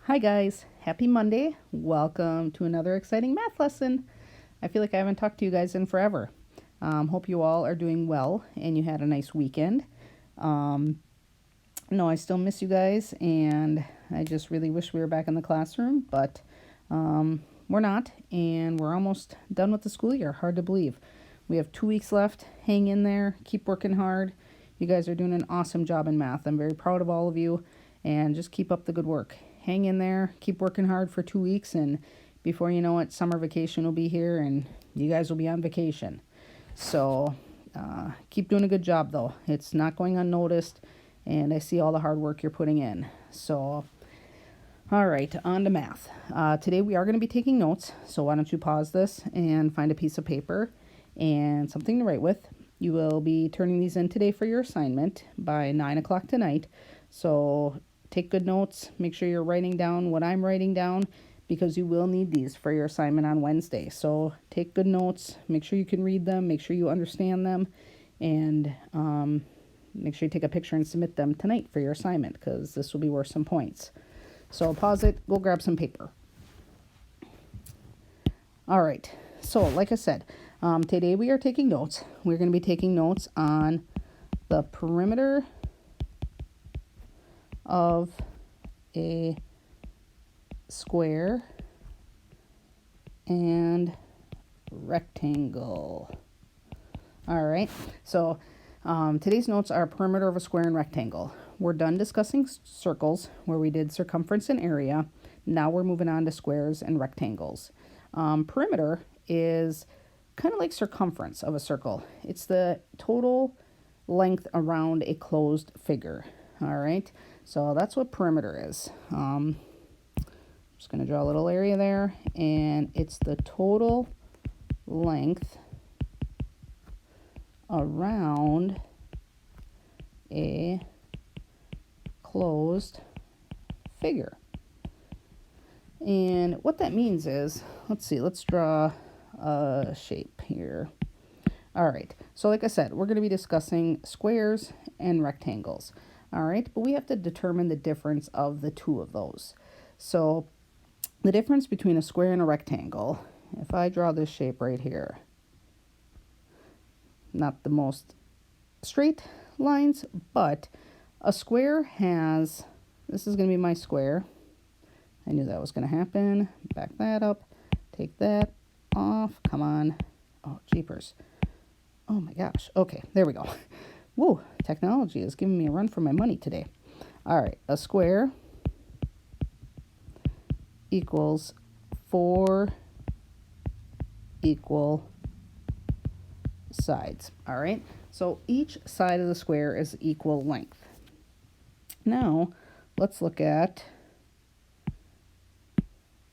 Hi guys, happy Monday. Welcome to another exciting math lesson. I feel like I haven't talked to you guys in forever. Hope you all are doing well and you had a nice weekend. No, I still miss you guys and I just really wish we were back in the classroom, but we're not, and we're almost done with the school year. Hard to believe. We have 2 weeks left. Hang in there, keep working hard. You guys are doing an awesome job in math. I'm very proud of all of you, and just keep up the good work. Hang in there, keep working hard for 2 weeks, and before you know it, summer vacation will be here and you guys will be on vacation. So keep doing a good job though. It's not going unnoticed, and I see all the hard work you're putting in. So all right, on to math. Today we are going to be taking notes, so why don't you pause this and find a piece of paper and something to write with. You will be turning these in today for your assignment by 9 o'clock tonight. So take good notes. Make sure you're writing down what I'm writing down, because you will need these for your assignment on Wednesday. So take good notes. Make sure you can read them. Make sure you understand them. And make sure you take a picture and submit them tonight for your assignment, because this will be worth some points. So pause it. Go grab some paper. All right. So like I said, today we are taking notes. We're going to be taking notes on the perimeter of a square and rectangle. All right. So today's notes are perimeter of a square and rectangle. We're done discussing circles, where we did circumference and area. Now we're moving on to squares and rectangles. Perimeter is kind of like circumference of a circle. It's the total length around a closed figure. All right, so that's what perimeter is. Just going to draw a little area there, and it's the total length around a closed figure. And what that means is, let's draw a shape here. All right, so like I said, we're going to be discussing squares and rectangles. All right, but we have to determine the difference of the two of those. So the difference between a square and a rectangle, if I draw this shape right here, not the most straight lines, but a square has, this is going to be my square. I knew that was going to happen. Back that up, take that off, come on. Oh, jeepers. Oh my gosh. Okay, there we go. Whoa, technology is giving me a run for my money today. All right, a square equals 4 equal sides. All right, so each side of the square is equal length. Now, let's look at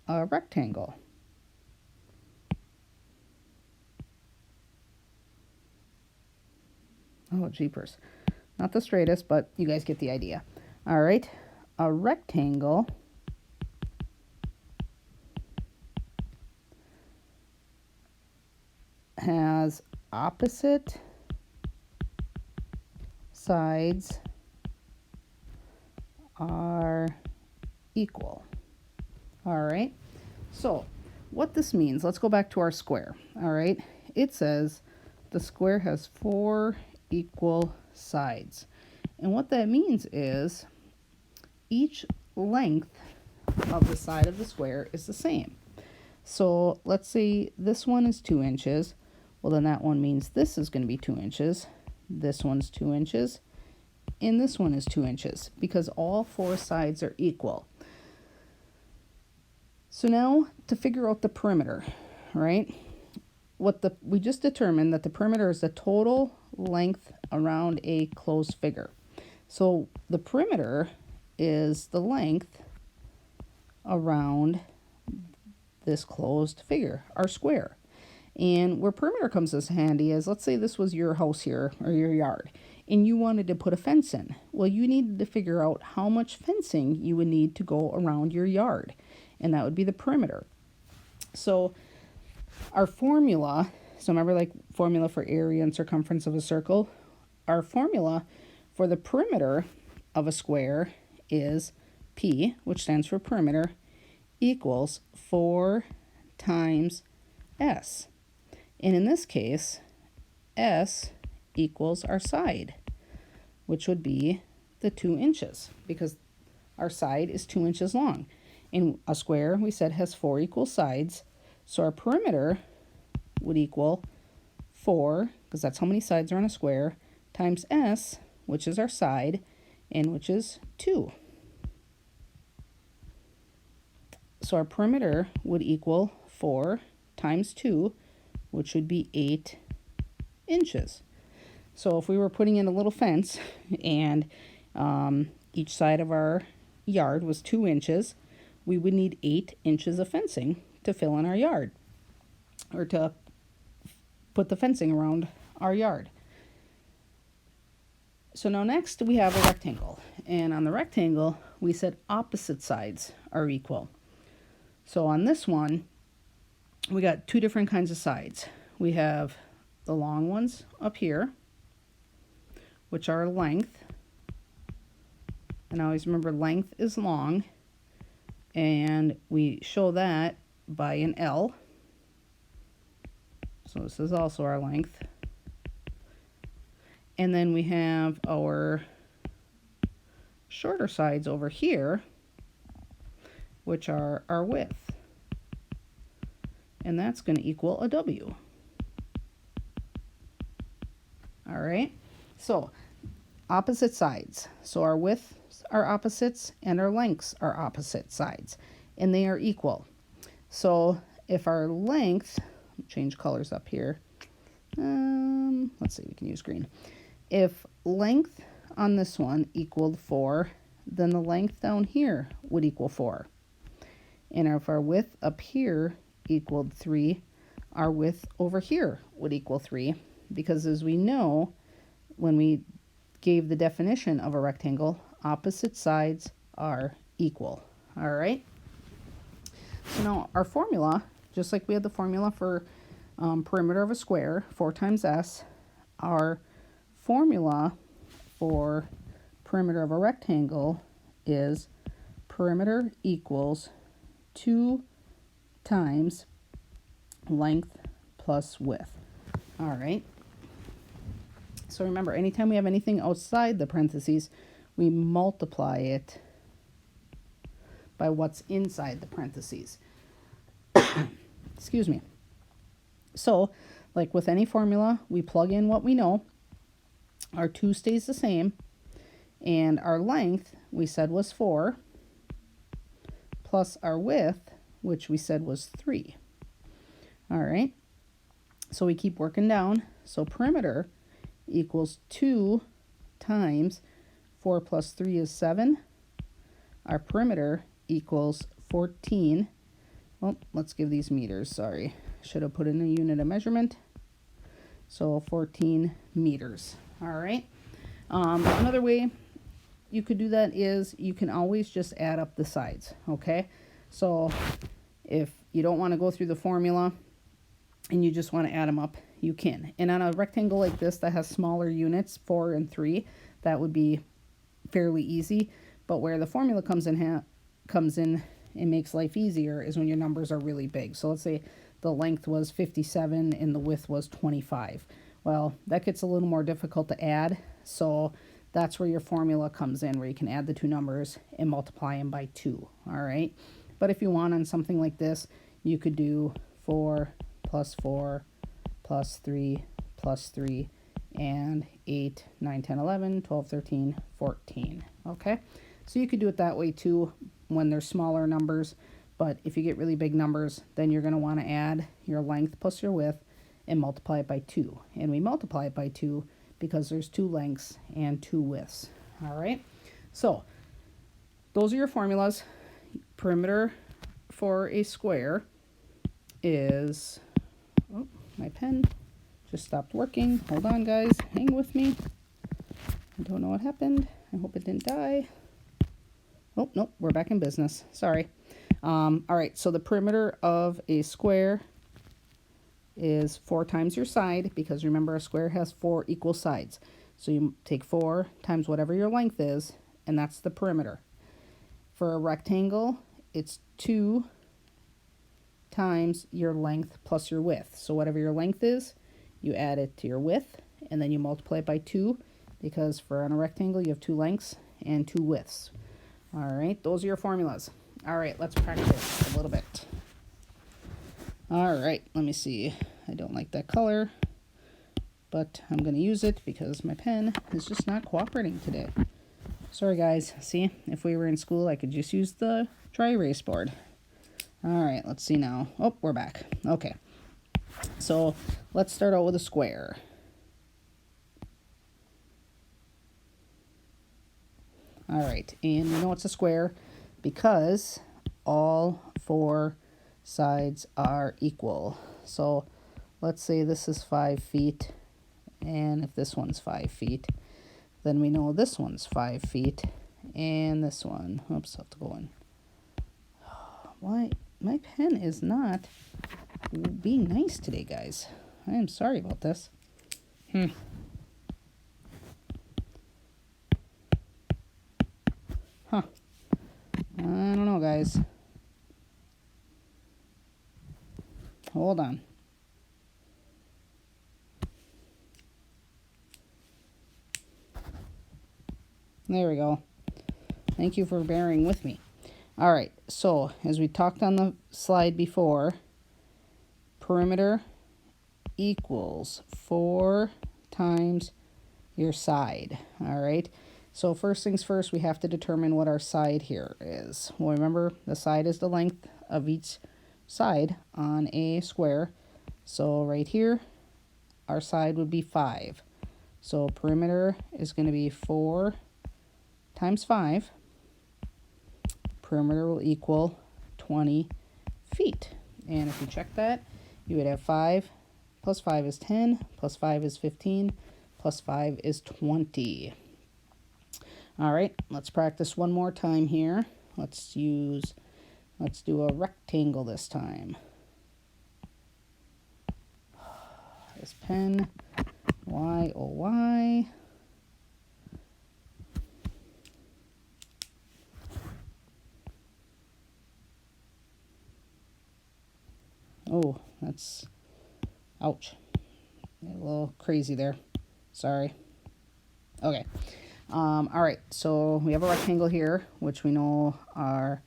a rectangle. Oh, jeepers. Not the straightest, but you guys get the idea. All right, a rectangle has opposite sides are equal. All right, so what this means, let's go back to our square. All right, it says the square has 4 equal sides. And what that means is each length of the side of the square is the same. So let's say this one is 2 inches. Well, then that one means this is going to be 2 inches. This one's 2 inches. And this one is 2 inches, because all 4 sides are equal. So now to figure out the perimeter, right? We just determined that the perimeter is the total length around a closed figure. So the perimeter is the length around this closed figure, our square. And where perimeter comes as handy is, let's say this was your house here, or your yard, and you wanted to put a fence in. Well, you needed to figure out how much fencing you would need to go around your yard, and that would be the perimeter. So our formula, so remember, like formula for area and circumference of a circle, our formula for the perimeter of a square is P, which stands for perimeter, equals 4 times S. And in this case, S equals our side, which would be the 2 inches, because our side is 2 inches long. And a square, we said, has 4 equal sides. So our perimeter would equal 4, because that's how many sides are on a square, times S, which is our side, and which is 2. So our perimeter would equal 4 times 2, which would be 8 inches. So if we were putting in a little fence and each side of our yard was 2 inches, we would need 8 inches of fencing to fill in our yard, or to put the fencing around our yard. So now next we have a rectangle, and on the rectangle we said opposite sides are equal. So on this one we got 2 different kinds of sides. We have the long ones up here, which are length, and always remember length is long, and we show that by an L. So this is also our length. And then we have our shorter sides over here, which are our width. And that's going to equal a W. All right, so opposite sides. So our widths are opposites and our lengths are opposite sides, and they are equal. So if our length, change colors up here. Let's see, we can use green. If length on this one equaled 4, then the length down here would equal 4. And if our width up here equaled 3, our width over here would equal 3, because as we know, when we gave the definition of a rectangle, opposite sides are equal. All right. So now our formula, just like we had the formula for perimeter of a square, 4 times S, our formula for perimeter of a rectangle is perimeter equals 2 times length plus width. All right. So remember, anytime we have anything outside the parentheses, we multiply it by what's inside the parentheses. Excuse me. So, like with any formula, we plug in what we know. Our 2 stays the same, and our length we said was 4, plus our width, which we said was 3. All right. So we keep working down. So perimeter equals 2 times 4 plus 3 is 7. Our perimeter equals 14. Well, let's give these meters. Sorry, should have put in a unit of measurement. So 14 meters. All right. Another way you could do that is you can always just add up the sides. Okay. So if you don't want to go through the formula and you just want to add them up, you can. And on a rectangle like this that has smaller units, 4 and 3, that would be fairly easy. But where the formula comes in and makes life easier is when your numbers are really big. So let's say the length was 57 and the width was 25. Well, that gets a little more difficult to add. So that's where your formula comes in, where you can add the 2 numbers and multiply them by 2. All right. But if you want on something like this, you could do 4 plus 4 plus 3 plus 3 and 8, 9, 10, 11, 12, 13, 14. Okay. So you could do it that way too when there's smaller numbers. But if you get really big numbers, then you're going to want to add your length plus your width and multiply it by 2. And we multiply it by 2 because there's 2 lengths and 2 widths. All right. So those are your formulas. Perimeter for a square is, oh, my pen just stopped working. Hold on, guys. Hang with me. I don't know what happened. I hope it didn't die. Oh, nope. We're back in business. Sorry. All right. So the perimeter of a square is 4 times your side, because remember a square has 4 equal sides. So you take 4 times whatever your length is, and that's the perimeter. For a rectangle, it's 2 times your length plus your width. So whatever your length is, you add it to your width, and then you multiply it by 2, because for on a rectangle, you have 2 lengths and 2 widths. All right, those are your formulas. All right, let's practice a little bit. All right, let me see. I don't like that color, but I'm going to use it because my pen is just not cooperating today. Sorry, guys. See, if we were in school, I could just use the dry erase board. All right, let's see now. Oh, we're back. Okay, so let's start out with a square. All right, and we know it's a square because all 4 sides are equal. So let's say this is 5 feet, and if this one's 5 feet, then we know this one's 5 feet, and this one, oops, I have to go in. Why, my pen is not being nice today, guys. I am sorry about this. I don't know, guys. Hold on. There we go. Thank you for bearing with me. All right, so as we talked on the slide before, perimeter equals 4 times your side. All right, so first things first, we have to determine what our side here is. Well, remember, the side is the length of each side on a square. So right here, our side would be 5. So perimeter is going to be 4 times 5. Perimeter will equal 20 feet. And if you check that, you would have 5 plus 5 is 10, plus 5 is 15, plus 5 is 20. All right, let's practice one more time here. Let's do a rectangle this time. This pen, why, oh why? Oh, that's, ouch. A little crazy there. Sorry. Okay. All right, so we have a rectangle here, which we know our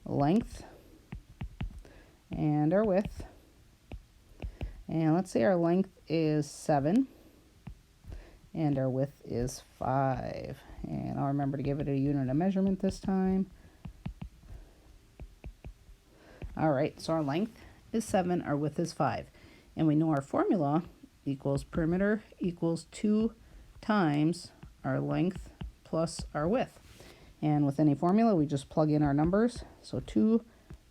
length and our width. And let's say our length is 7 and our width is 5. And I'll remember to give it a unit of measurement this time. All right, so our length is 7, our width is 5. And we know our formula equals perimeter equals 2 times our length plus our width. And with any formula, we just plug in our numbers. So 2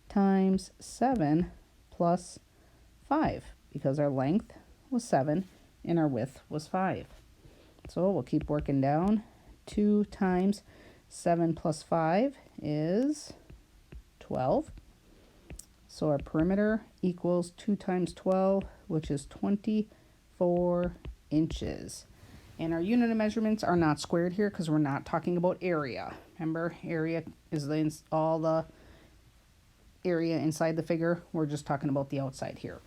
times 7 plus 5, because our length was 7 and our width was 5. So we'll keep working down. 2 times 7 plus 5 is 12. So our perimeter equals 2 times 12, which is 24 inches. And our unit of measurements are not squared here because we're not talking about area. Remember, area is all the area inside the figure. We're just talking about the outside here.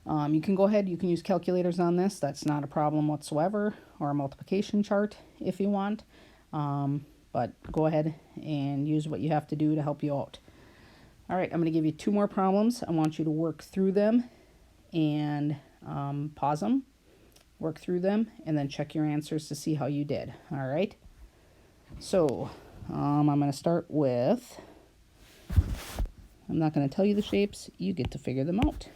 You can go ahead, you can use calculators on this. That's not a problem whatsoever, or a multiplication chart if you want. But go ahead and use what you have to do to help you out. All right, I'm going to give you 2 more problems. I want you to work through them and pause them, work through them, and then check your answers to see how you did. All right. So I'm going to start with, I'm not going to tell you the shapes. You get to figure them out.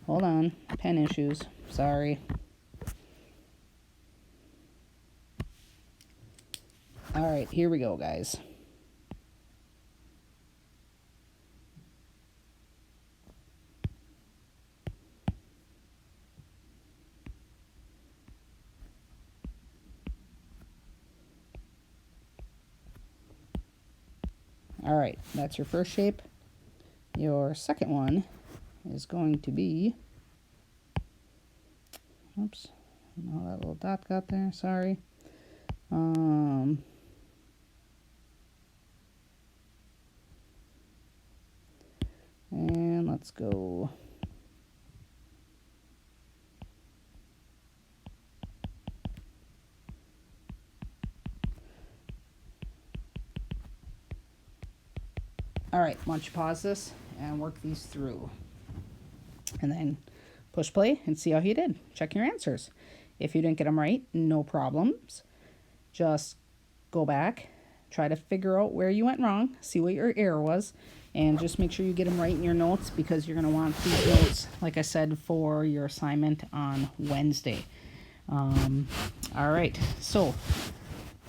Hold on, pen issues, sorry. All right, here we go, guys. All right, that's your first shape. Your second one is going to be, oops, oh, that little dot got there, sorry. let's go. All right, why don't you pause this and work these through. And then push play and see how you did. Check your answers. If you didn't get them right, no problems. Just go back, try to figure out where you went wrong, see what your error was, and just make sure you get them right in your notes, because you're going to want these notes, like I said, for your assignment on Wednesday. All right, so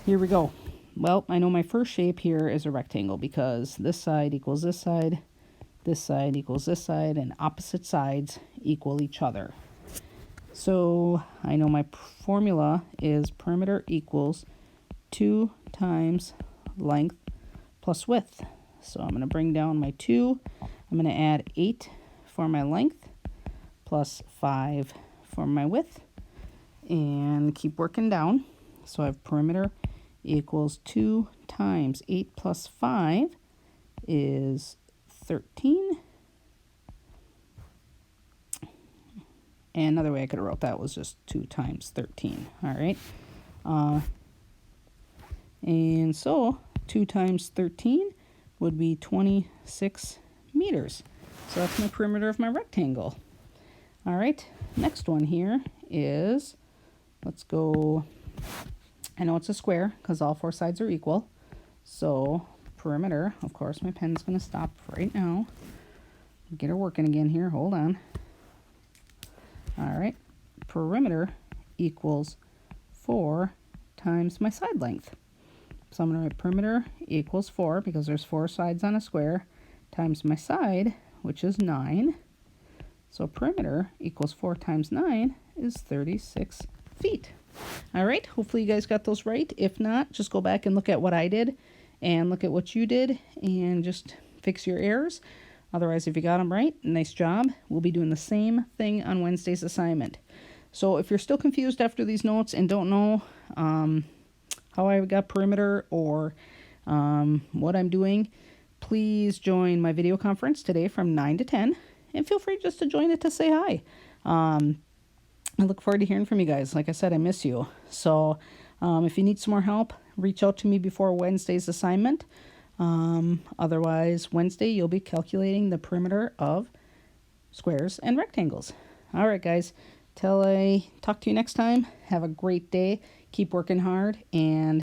here we go. Well, I know my first shape here is a rectangle, because this side equals this side equals this side, and opposite sides equal each other. So I know my formula is perimeter equals 2 times length plus width. So I'm going to bring down my 2. I'm going to add 8 for my length plus 5 for my width, and keep working down. So I have perimeter equals 2 times 8 plus 5 is 13. And another way I could have wrote that was just 2 times 13. All right. And so 2 times 13 would be 26 meters. So that's my perimeter of my rectangle. All right. Next one here is, let's go, I know it's a square because all 4 sides are equal. So perimeter, of course, my pen's going to stop right now. Get her working again here. Hold on. All right, perimeter equals 4 times my side length. So I'm going to write perimeter equals 4, because there's 4 sides on a square, times my side, which is 9. So perimeter equals 4 times 9 is 36 feet. All right, hopefully you guys got those right. If not, just go back and look at what I did and look at what you did and just fix your errors. Otherwise, if you got them right, nice job. We'll be doing the same thing on Wednesday's assignment. So if you're still confused after these notes and don't know how I got perimeter or what I'm doing, please join my video conference today from 9 to 10. And feel free just to join it to say hi. I look forward to hearing from you guys. Like I said, I miss you. So if you need some more help, reach out to me before Wednesday's assignment. Otherwise, Wednesday, you'll be calculating the perimeter of squares and rectangles. All right, guys, till I talk to you next time, have a great day. Keep working hard, and